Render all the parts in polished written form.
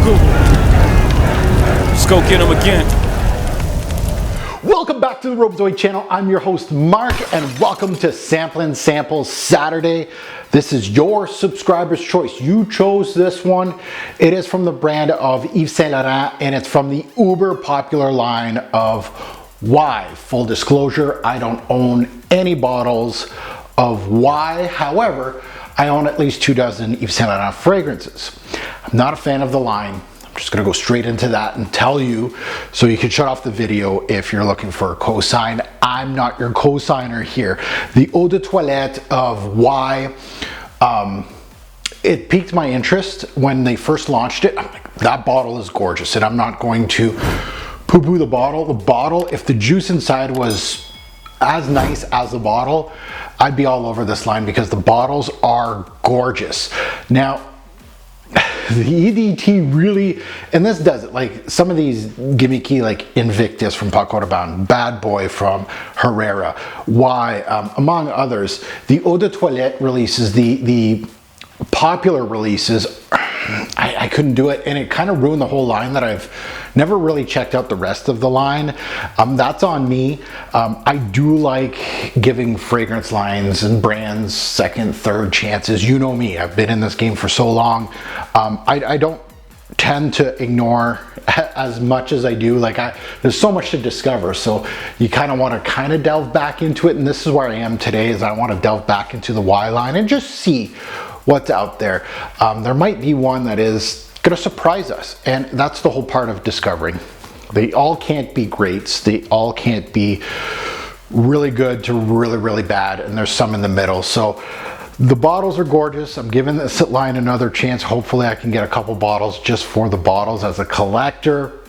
Google. Let's go get him again. Welcome back to the Robozoid channel. I'm your host Mark and welcome to Samplin Samples Saturday. This is your subscriber's choice. You chose this one. It is from the brand of Yves Saint Laurent and it's from the uber popular line of Y. Full disclosure, I don't own any bottles of Y. However, I own at least 24 Yves Saint Laurent fragrances. I'm not a fan of the line. I'm just gonna go straight into that and tell you so you can shut off the video if you're looking for a cosign. I'm not your cosigner here. The eau de toilette of Y, it piqued my interest when they first launched it. I'm like, that bottle is gorgeous and I'm not going to poo-poo the bottle. The bottle, if the juice inside was as nice as the bottle, I'd be all over this line because the bottles are gorgeous. Now, the EDT really, and this does it, like some of these gimmicky, like Invictus from Paco Rabanne, Bad Boy from Herrera, Y, among others, the eau de toilette releases, the popular releases, I couldn't do it, and it kind of ruined the whole line that I've never really checked out the rest of the line. That's on me. I do like giving fragrance lines and brands second, third chances. You know me, I've been in this game for so long. I don't tend to ignore as much as I do. Like there's so much to discover, so you kind of want to delve back into it, and this is where I am today, is I want to delve back into the Y line and just see what's out there. There might be one that is gonna surprise us, and that's the whole part of discovering. They all can't be greats, they all can't be really good to really, really bad, and there's some in the middle. So the bottles are gorgeous. I'm giving this line another chance. Hopefully I can get a couple bottles just for the bottles as a collector.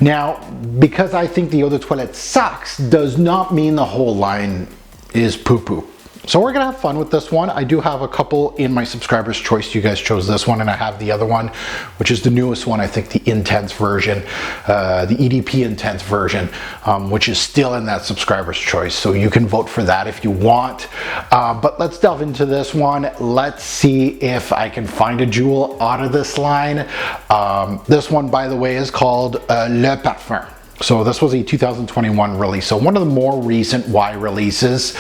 Now, because I think the eau de toilette sucks does not mean the whole line is poo-poo. So we're gonna have fun with this one. I do have a couple in my subscriber's choice. You guys chose this one, and I have the other one, which is the newest one, I think the Intense version, the EDP Intense version, which is still in that subscriber's choice. So you can vote for that if you want. But let's delve into this one. Let's see if I can find a jewel out of this line. This one, by the way, is called Le Parfum. So this was a 2021 release, so one of the more recent Y releases,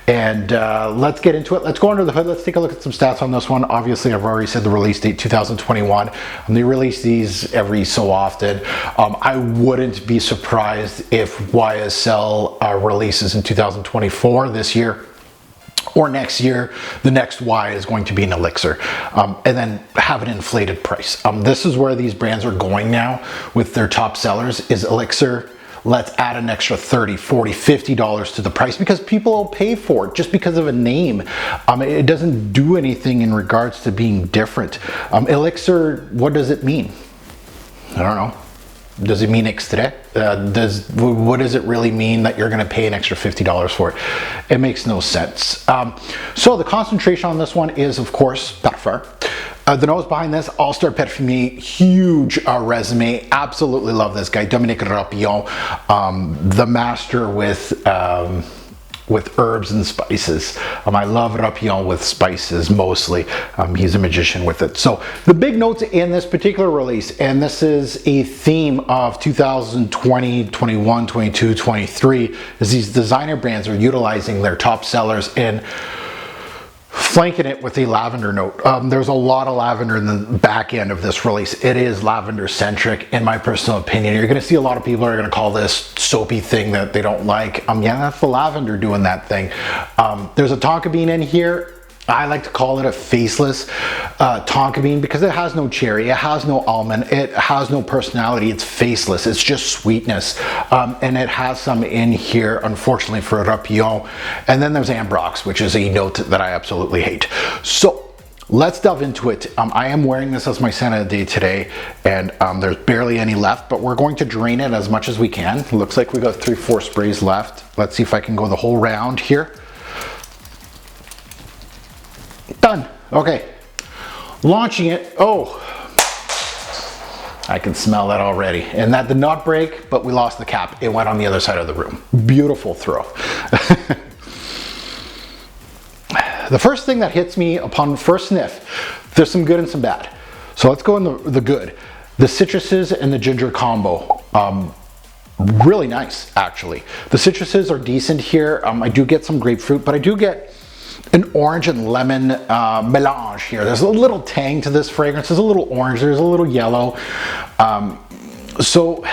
and let's get into it. Let's go under the hood. Let's take a look at some stats on this one. Obviously, I've already said the release date 2021. They release these every so often. I wouldn't be surprised if YSL releases in 2024 this year, or next year. The next Y is going to be an elixir, and then have an inflated price. This is where these brands are going now with their top sellers, is elixir. Let's add an extra $30, $40, $50 to the price because people will pay for it just because of a name. It doesn't do anything in regards to being different. Elixir, what does it mean? I don't know. Does it mean extrait? What does it really mean that you're going to pay an extra $50 for it? It makes no sense. So the concentration on this one is, of course, Parfum. The nose behind this, All-Star Perfume, huge resume. Absolutely love this guy, Dominique Rapillon, the master with herbs and spices. I love Rapillon with spices mostly. He's a magician with it. So the big notes in this particular release, and this is a theme of 2020, 21, 22, 23, is these designer brands are utilizing their top sellers and flanking it with a lavender note. There's a lot of lavender in the back end of this release. It is lavender centric in my personal opinion. You're gonna see a lot of people are gonna call this soapy thing that they don't like. Yeah, that's the lavender doing that thing. There's a tonka bean in here. I like to call it a faceless tonka bean because it has no cherry, it has no almond, it has no personality, it's faceless, it's just sweetness. And it has some in here, unfortunately, for Rapillon. And then there's Ambroxan, which is a note that I absolutely hate. So let's delve into it. I am wearing this as my scent of the day today, and there's barely any left, but we're going to drain it as much as we can. It looks like we got 3-4 sprays left. Let's see if I can go the whole round here. Done. Okay, launching it. Oh, I can smell that already. And that did not break, but we lost the cap. It went on the other side of the room. Beautiful throw. The first thing that hits me upon first sniff, there's some good and some bad. So let's go in the good. The citruses and the ginger combo, really nice actually. The citruses are decent here. I do get some grapefruit, but I do get an orange and lemon melange here. There's a little tang to this fragrance. There's a little orange, there's a little yellow. So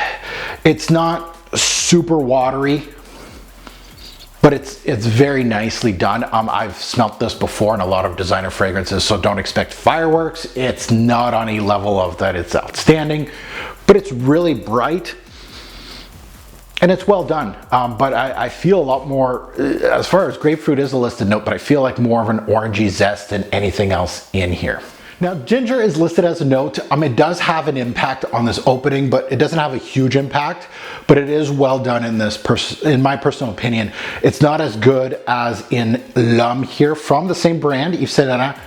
it's not super watery, but it's very nicely done. I've smelt this before in a lot of designer fragrances, so don't expect fireworks. It's not on a level of that it's outstanding, but it's really bright and it's well done. But I feel a lot more, as far as grapefruit is a listed note, but I feel like more of an orangey zest than anything else in here. Now, ginger is listed as a note. It does have an impact on this opening, but it doesn't have a huge impact, but it is well done in this, in my personal opinion. It's not as good as in L'Homme here from the same brand, Yves Saint Laurent,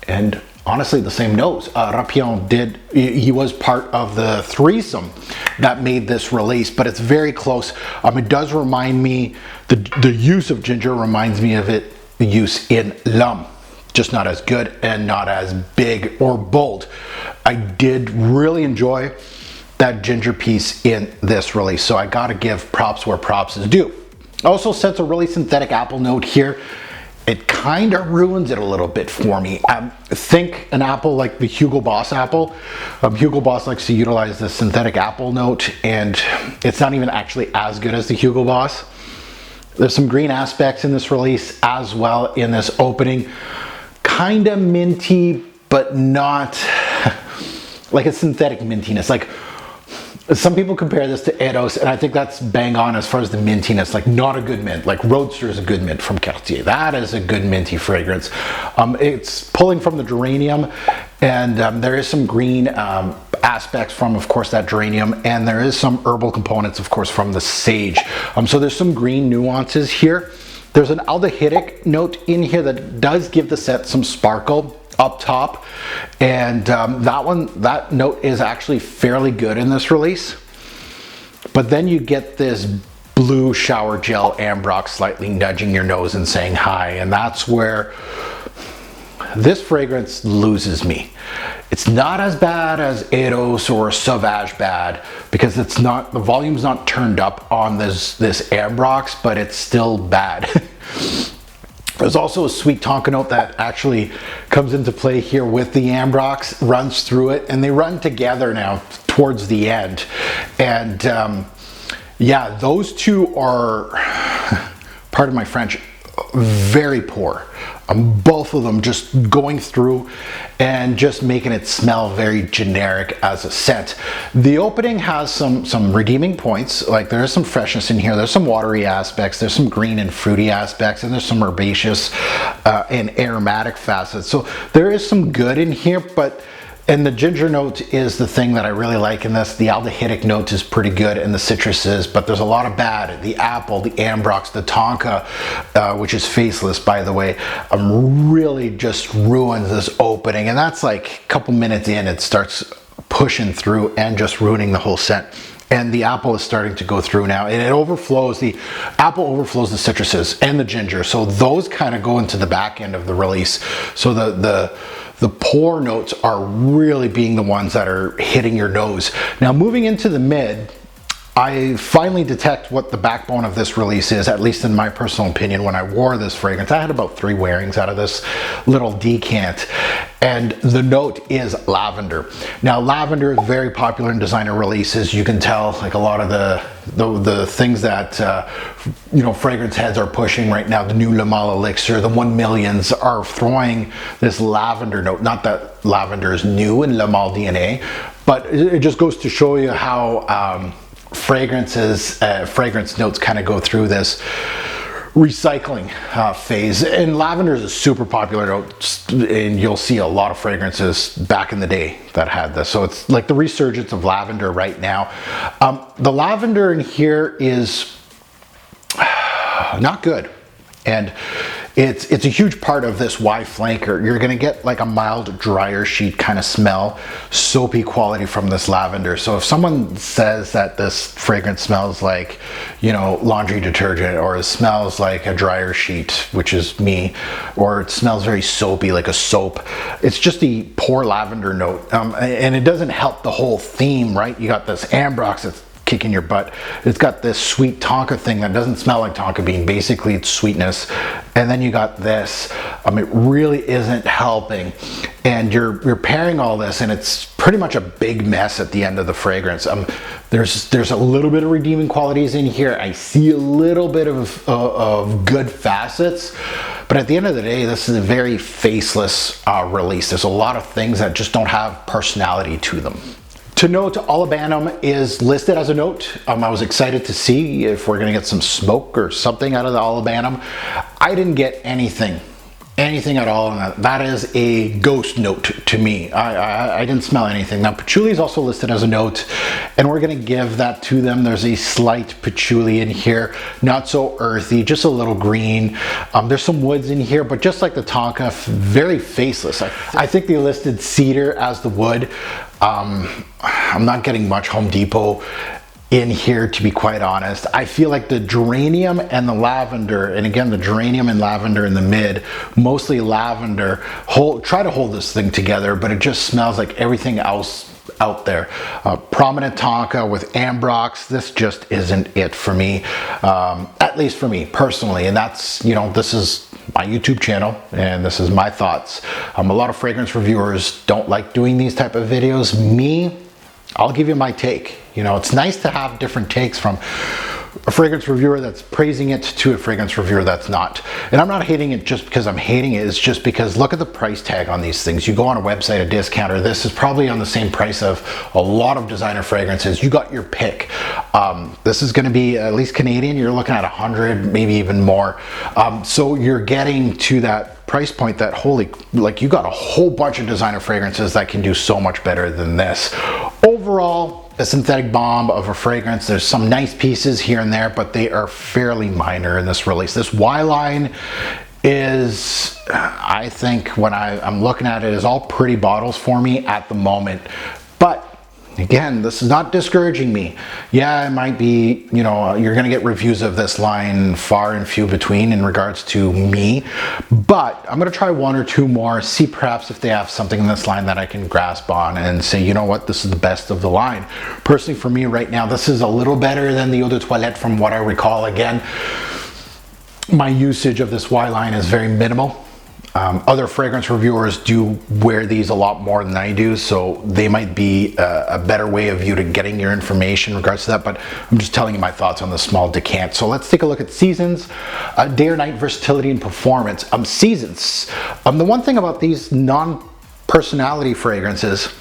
and honestly the same nose. Rapillon he was part of the threesome that made this release, but it's very close. It does remind me, the use of ginger reminds me of the use in L'Homme. Just not as good and not as big or bold. I did really enjoy that ginger piece in this release, so I gotta give props where props is due. Also sense a really synthetic apple note here. It kind of ruins it a little bit for me. Think an apple like the Hugo Boss apple. Hugo Boss likes to utilize the synthetic apple note, and it's not even actually as good as the Hugo Boss. There's some green aspects in this release as well in this opening. Kind of minty, but not like a synthetic mintiness. Like, some people compare this to Eros, and I think that's bang on as far as the mintiness. Like, not a good mint. Like Roadster is a good mint from Cartier. That is a good minty fragrance. It's pulling from the geranium, and there is some green aspects from, of course, that geranium, and there is some herbal components, of course, from the sage. So there's some green nuances here. There's an aldehydic note in here that does give the scent some sparkle up top, and that note is actually fairly good in this release. But then you get this blue shower gel Ambrox slightly nudging your nose and saying hi, and that's where this fragrance loses me. It's not as bad as Eros or Sauvage Bad, because it's not, the volume's not turned up on this Ambrox, but it's still bad. There's also a sweet Tonka note that actually comes into play here with the Ambrox, runs through it, and they run together now towards the end. And yeah, those two are, pardon my French, very poor. Both of them just going through and just making it smell very generic as a scent. The opening has some redeeming points. Like, there's some freshness in here, there's some watery aspects, there's some green and fruity aspects, and there's some herbaceous and aromatic facets. So there is some good in here, and the ginger note is the thing that I really like in this. The aldehydic note is pretty good, and the citruses, but there's a lot of bad. The apple, the Ambrox, the Tonka, which is faceless, by the way, really just ruins this opening. And that's like a couple minutes in, it starts pushing through and just ruining the whole scent. And the apple is starting to go through now, and it overflows. The apple overflows the citruses and the ginger, so those kind of go into the back end of the release. So the poor notes are really being the ones that are hitting your nose. Now, moving into the mid, I finally detect what the backbone of this release is, at least in my personal opinion. When I wore this fragrance, I had about 3 wearings out of this little decant, and the note is lavender. Now, lavender is very popular in designer releases. You can tell, like, a lot of the things that you know, fragrance heads are pushing right now. The new Le Male Elixir, the 1 Millions are throwing this lavender note. Not that lavender is new in Le Male DNA, but it just goes to show you how fragrance notes kind of go through this recycling phase. And lavender is a super popular note, and you'll see a lot of fragrances back in the day that had this. So it's like the resurgence of lavender right now. The lavender in here is not good, and it's a huge part of this Y flanker. You're gonna get like a mild dryer sheet kind of smell, soapy quality from this lavender. So if someone says that this fragrance smells like, you know, laundry detergent, or it smells like a dryer sheet, which is me, or it smells very soapy like a soap, it's just the pure lavender note. And it doesn't help the whole theme, right? You got this Ambrox that's kicking your butt. It's got this sweet Tonka thing that doesn't smell like Tonka bean. Basically, it's sweetness. And then you got this. It really isn't helping. And you're pairing all this, and it's pretty much a big mess at the end of the fragrance. There's a little bit of redeeming qualities in here. I see a little bit of good facets, but at the end of the day, this is a very faceless release. There's a lot of things that just don't have personality to them. To note, Olibanum is listed as a note. I was excited to see if we're gonna get some smoke or something out of the Olibanum. I didn't get anything at all, and that is a ghost note to me. I didn't smell anything. Now, patchouli is also listed as a note, and we're gonna give that to them. There's a slight patchouli in here, not so earthy, just a little green. There's some woods in here, but just like the Tonka, very faceless. I think they listed cedar as the wood. I'm not getting much Home Depot in here, to be quite honest. I feel like the geranium and the lavender, and again, the geranium and lavender in the mid, mostly lavender, try to hold this thing together, but it just smells like everything else out there. Prominent Tonka with Ambrox, this just isn't it for me, at least for me personally. And that's, you know, this is my YouTube channel and this is my thoughts. A lot of fragrance reviewers don't like doing these type of videos. Me, I'll give you my take. You know, it's nice to have different takes from a fragrance reviewer that's praising it to a fragrance reviewer that's not. And I'm not hating it just because I'm hating it. It's just because look at the price tag on these things. You go on a website, a discounter, this is probably on the same price of a lot of designer fragrances. You got your pick. This is going to be at least Canadian. You're looking at 100, maybe even more. So you're getting to that price point that holy, like you got a whole bunch of designer fragrances that can do so much better than this. Overall, a synthetic bomb of a fragrance. There's some nice pieces here and there, but they are fairly minor in this release. This Y line is, I think when I'm looking at it, is all pretty bottles for me at the moment. But again, this is not discouraging me. Yeah, it might be, you know, you're gonna get reviews of this line far and few between in regards to me, but I'm gonna try one or two more, see perhaps if they have something in this line that I can grasp on and say, you know what, this is the best of the line. Personally, for me right now, this is a little better than the Eau de Toilette from what I recall. Again, my usage of this Y line is very minimal. Other fragrance reviewers do wear these a lot more than I do, so they might be a better way of you to getting your information in regards to that, but I'm just telling you my thoughts on the small decant. So let's take a look at seasons, day or night versatility and performance. Seasons. The one thing about these non-personality fragrances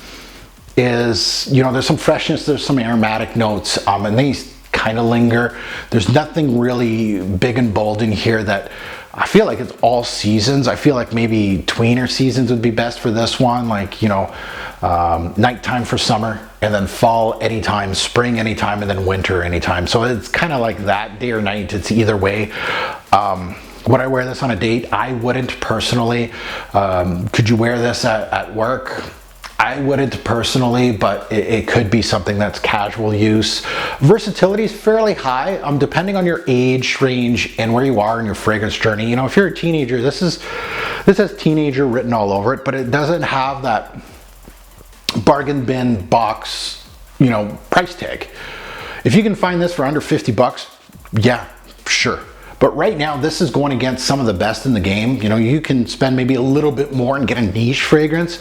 is, you know, there's some freshness, there's some aromatic notes, and these kind of linger. There's nothing really big and bold in here that I feel like it's all seasons. I feel like maybe tweener seasons would be best for this one, like, you know, nighttime for summer, and then fall anytime, spring anytime, and then winter anytime. So it's kind of like that, day or night, it's either way. Would I wear this on a date? I wouldn't personally. Could you wear this at work? I wouldn't personally, but it could be something that's casual use. Versatility is fairly high, depending on your age range and where you are in your fragrance journey. You know, if you're a teenager, this has teenager written all over it, but it doesn't have that bargain bin box, you know, price tag. If you can find this for under 50 bucks, yeah, sure. But right now, this is going against some of the best in the game. You know, you can spend maybe a little bit more and get a niche fragrance.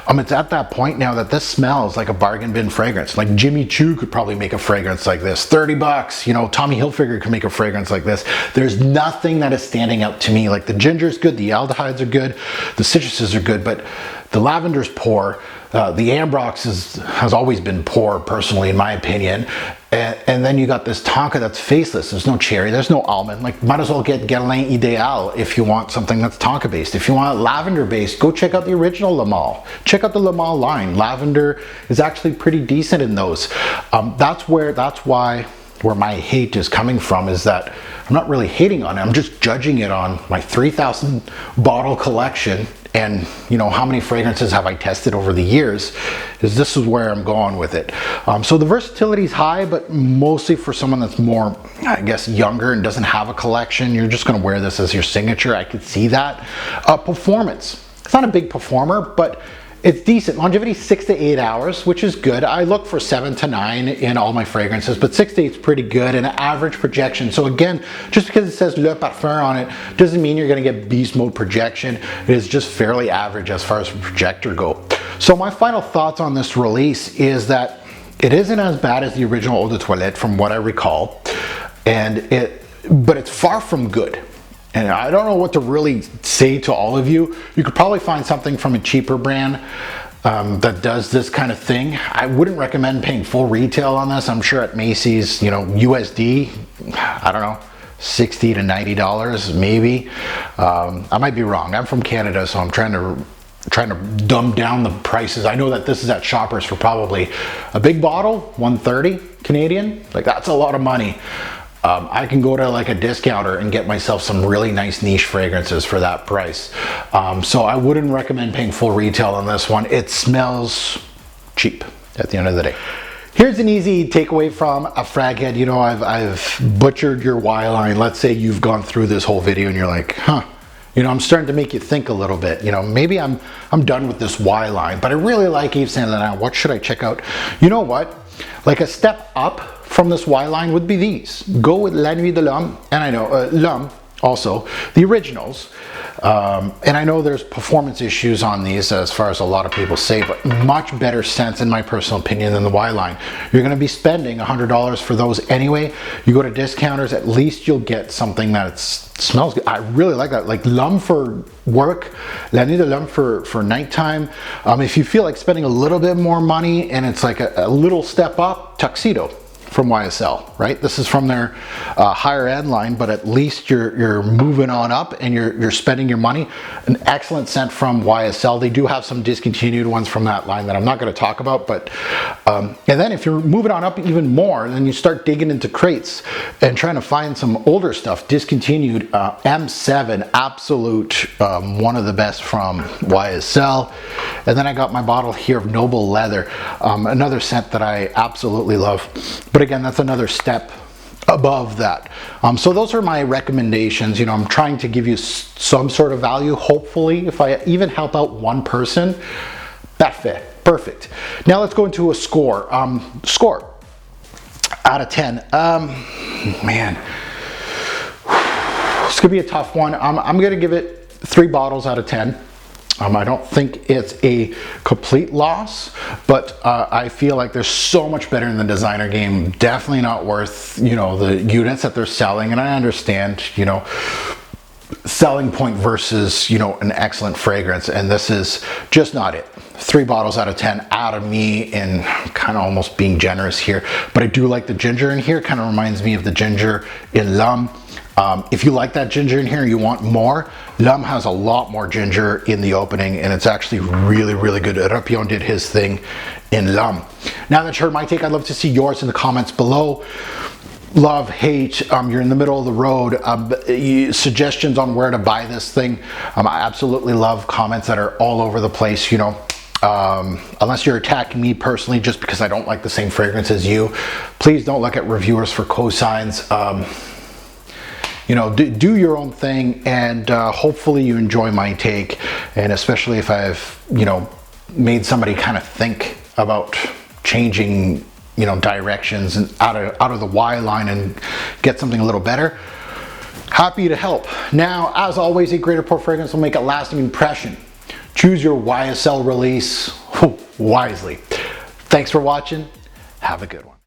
It's at that point now that this smells like a bargain bin fragrance. Like Jimmy Choo could probably make a fragrance like this. 30 bucks, you know, Tommy Hilfiger could make a fragrance like this. There's nothing that is standing out to me. Like the ginger is good, the aldehydes are good, the citruses are good, but the lavender's poor. The Ambrox has always been poor, personally, in my opinion. And then you got this Tonka that's faceless. There's no cherry, there's no almond. Like, might as well get Guerlain Ideal if you want something that's Tonka based. If you want lavender based, go check out the original Le Male. Check out the Le Male line. Lavender is actually pretty decent in those. That's why where my hate is coming from is that I'm not really hating on it. I'm just judging it on my 3,000 bottle collection, and you know, how many fragrances have I tested over the years. This is where I'm going with it. So the versatility is high, but mostly for someone that's more, I guess, younger and doesn't have a collection. You're just going to wear this as your signature. I could see that. Performance. It's not a big performer, but it's decent. Longevity 6 to 8 hours, which is good. I look for 7 to 9 in all my fragrances, but 6 to 8 is pretty good. And average projection. So again, just because it says Le Parfum on it doesn't mean you're going to get beast mode projection. It is just fairly average as far as projector go. So my final thoughts on this release is that it isn't as bad as the original Eau de Toilette from what I recall, but it's far from good. And I don't know what to really say to all of you. You could probably find something from a cheaper brand that does this kind of thing. I wouldn't recommend paying full retail on this. I'm sure at Macy's, you know, USD, I don't know, $60 to $90 maybe. I might be wrong. I'm from Canada, so I'm trying to dumb down the prices. I know that this is at Shoppers for probably a big bottle, $130 Canadian. Like, that's a lot of money. I can go to like a discounter and get myself some really nice niche fragrances for that price. So I wouldn't recommend paying full retail on this one. It smells cheap at the end of the day. Here's an easy takeaway from a frag head. You know, I've butchered your Y line. Let's say you've gone through this whole video and you're like, huh, you know, I'm starting to make you think a little bit. You know, maybe I'm done with this Y line, but I really like Yves Saint Laurent. What should I check out? You know what? Like a step up from this Y line would be these. Go with La Nuit de l'Homme, and I know L'Homme also, the originals. And I know there's performance issues on these as far as a lot of people say, but much better scents in my personal opinion than the Y line. You're going to be spending $100 for those anyway. You go to discounters, at least you'll get something that smells good. I really like that. Like L'Homme for work, La Nuit de l'Homme for nighttime. If you feel like spending a little bit more money and it's like a little step up, Tuxedo from YSL, right? This is from their higher end line, but at least you're moving on up and you're spending your money. An excellent scent from YSL. They do have some discontinued ones from that line that I'm not going to talk about, but and then if you're moving on up even more, then you start digging into crates and trying to find some older stuff, discontinued. M7, absolute one of the best from YSL. And then I got my bottle here of Noble Leather, another scent that I absolutely love. But again, that's another step above that. So those are my recommendations. You know, I'm trying to give you some sort of value. Hopefully, if I even help out one person, that's it. Perfect. Now let's go into a score. Score out of 10. Man, it's gonna be a tough one. I'm gonna give it 3 bottles out of 10. I don't think it's a complete loss, but I feel like they're so much better in the designer game. Definitely not worth, you know, the units that they're selling. And I understand, you know, selling point versus, you know, an excellent fragrance. And this is just not it. 3 bottles out of 10 out of me, and kind of almost being generous here. But I do like the ginger in here. Kind of reminds me of the ginger in L'Homme. If you like that ginger in here and you want more, L'Homme has a lot more ginger in the opening, and it's actually really, really good. Rapion did his thing in L'Homme. Now that you heard my take, I'd love to see yours in the comments below. Love, hate, you're in the middle of the road, suggestions on where to buy this thing. I absolutely love comments that are all over the place, you know. Unless you're attacking me personally just because I don't like the same fragrance as you, please don't look at reviewers for cosigns. You know, do your own thing, and hopefully you enjoy my take, and especially if I've, you know, made somebody kind of think about changing, you know, directions and out of the Y line and get something a little better. Happy to help. Now, as always, a great report fragrance will make a lasting impression. Choose your YSL release wisely. Thanks for watching. Have a good one.